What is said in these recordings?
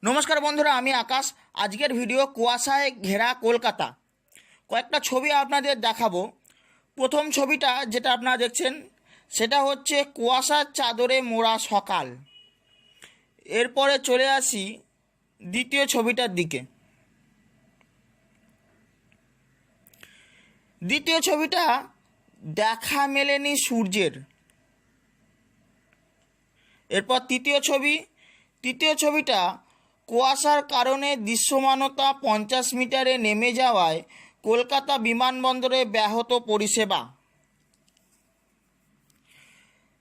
নমস্কার বন্ধুরা, আমি আকাশ। আজকের ভিডিও কুয়াশায় ঘেরা কলকাতা। কয়েকটা ছবি আপনাদের দেখাবো। প্রথম ছবিটা যেটা আপনারা দেখছেন সেটা হচ্ছে কুয়াশার চাদরে মোড়া সকাল। এরপরে চলে আসি দ্বিতীয় ছবিটার দিকে। দ্বিতীয় ছবিটা দেখা মেলেনি সূর্যের। এরপর তৃতীয় ছবিটা কুয়াশার কারণে দৃশ্যমানতা 50 মিটারে নেমে যাওয়ায় কলকাতা বিমানবন্দরে ব্যাহত পরিষেবা।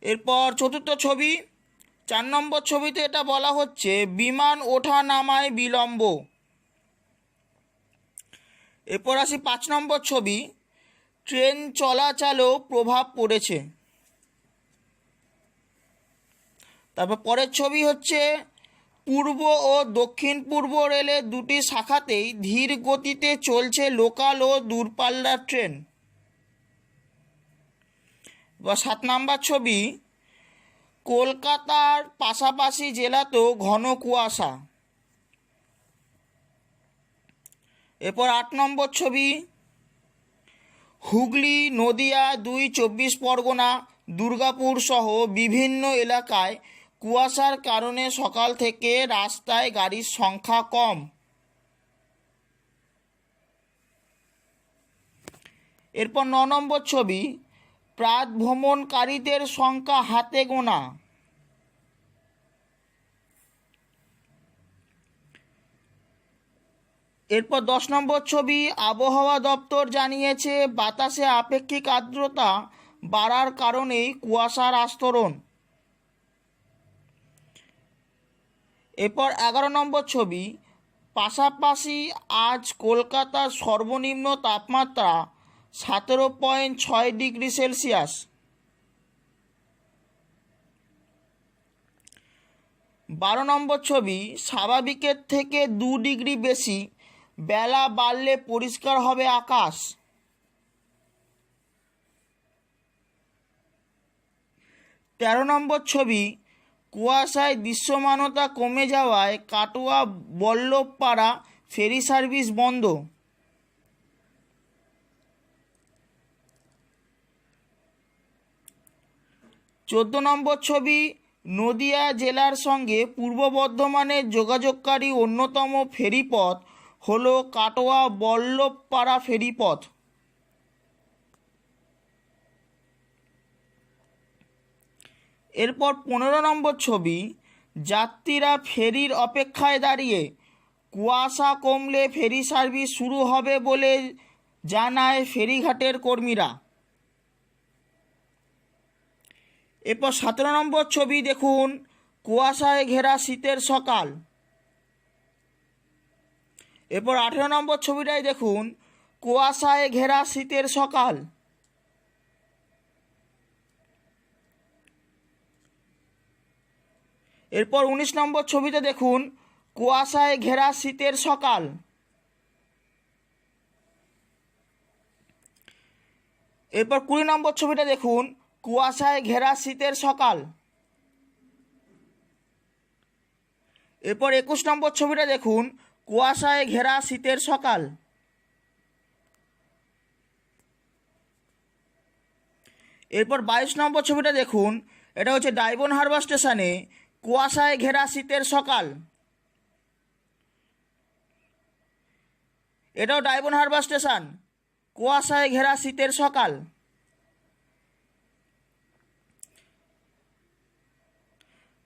এরপর চতুর্থ ছবি, 4 নম্বর ছবিতে এটা বলা হচ্ছে বিমান ওঠা নামায় বিলম্ব। এরপর আসি 5 নম্বর ছবি, ট্রেন চলাচলেও প্রভাব পড়েছে। তারপর পরের ছবি হচ্ছে পূর্ব ও দক্ষিণ পূর্ব রেলের দুটি শাখাতেই ধীর গতিতে চলছে লোকাল ও দূরপাল্লার ট্রেন। বা 7 নম্বর ছবি, কলকাতার পাশাপাশি জেলাতেও ঘন কুয়াশা। এরপর 8 নম্বর ছবি, হুগলি, নদিয়া, 2 24 পরগনা, দুর্গাপুর সহ বিভিন্ন এলাকায় কুয়াশার কারণে সকাল থেকে রাস্তায় গাড়ির সংখ্যা কম। এরপর 9 নম্বর ছবি, প্রাত ভ্রমণকারীদের সংখ্যা হাতে গোনা। এরপর 10 নম্বর ছবি, আবহাওয়া দপ্তর জানিয়েছে বাতাসে আপেক্ষিক আর্দ্রতা বাড়ার কারণেই কুয়াশার আস্তরণ। এরপর 11 নম্বর ছবি, পাশাপাশি আজ কলকাতার সর্বনিম্ন তাপমাত্রা 17.6 ডিগ্রি সেলসিয়াস। 12 নম্বর ছবি, স্বাভাবিকের থেকে 2 ডিগ্রি বেশি, বেলা বাড়লে পরিষ্কার হবে আকাশ। 13 নম্বর ছবি, কুয়াশায় দৃশ্যমানতা কমে যাওয়ায় কাটোয়া বল্লভপাড়া ফেরি সার্ভিস বন্ধ। 14 নম্বর ছবি, নদিয়া জেলার সঙ্গে পূর্ব বর্ধমানের যোগাযোগকারী অন্যতম ফেরিপথ হল কাটোয়া বল্লভপাড়া ফেরিপথ। এরপর 15 নম্বর ছবি, যাত্রীরা ফেরির অপেক্ষায় দাঁড়িয়ে, কুয়াশা কমলে ফেরি সার্ভিস শুরু হবে বলে জানায় ফেরিঘাটের কর্মীরা। এরপর 17 নম্বর ছবি দেখুন, কুয়াশায় ঘেরা শীতের সকাল। এরপর 18 নম্বর ছবিটাই দেখুন, কুয়াশায় ঘেরা শীতের সকাল। এরপর 19 নম্বর ছবিতে দেখুন, কুয়াশায় ঘেরা শীতের সকাল। এরপর 20 নম্বর ছবিটা দেখুন, কুয়াশায় ঘেরা শীতের সকাল। এরপর 21 নম্বর ছবিটা দেখুন, কুয়াশায় ঘেরা শীতের সকাল। এরপর 22 নম্বর ছবিটা দেখুন, এটা হচ্ছে ডায়মন্ড হারবার স্টেশনে কুয়াশায় ঘেরা শীতের সকাল। এটাও ডায়মন্ড হারবার স্টেশন, কুয়াশায় ঘেরা শীতের সকাল।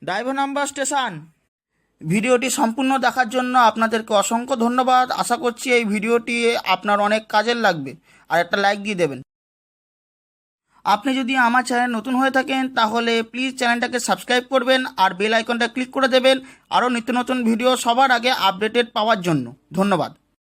Diamond Harbour station. ভিডিওটি সম্পূর্ণ দেখার জন্য আপনাদেরকে অসংখ্য ধন্যবাদ। আশা করছি এই ভিডিওটি আপনার অনেক কাজের লাগবে, আর একটা লাইক দিয়ে দেবেন। আপনি যদি আমার চ্যানেল নতুন হয়ে থাকেন তাহলে প্লিজ চ্যানেলটাকে সাবস্ক্রাইব করবেন আর বেল আইকনটা ক্লিক করে দেবেন আরও নিত্য নতুন ভিডিও সবার আগে আপডেটেড পাওয়ার জন্য। ধন্যবাদ।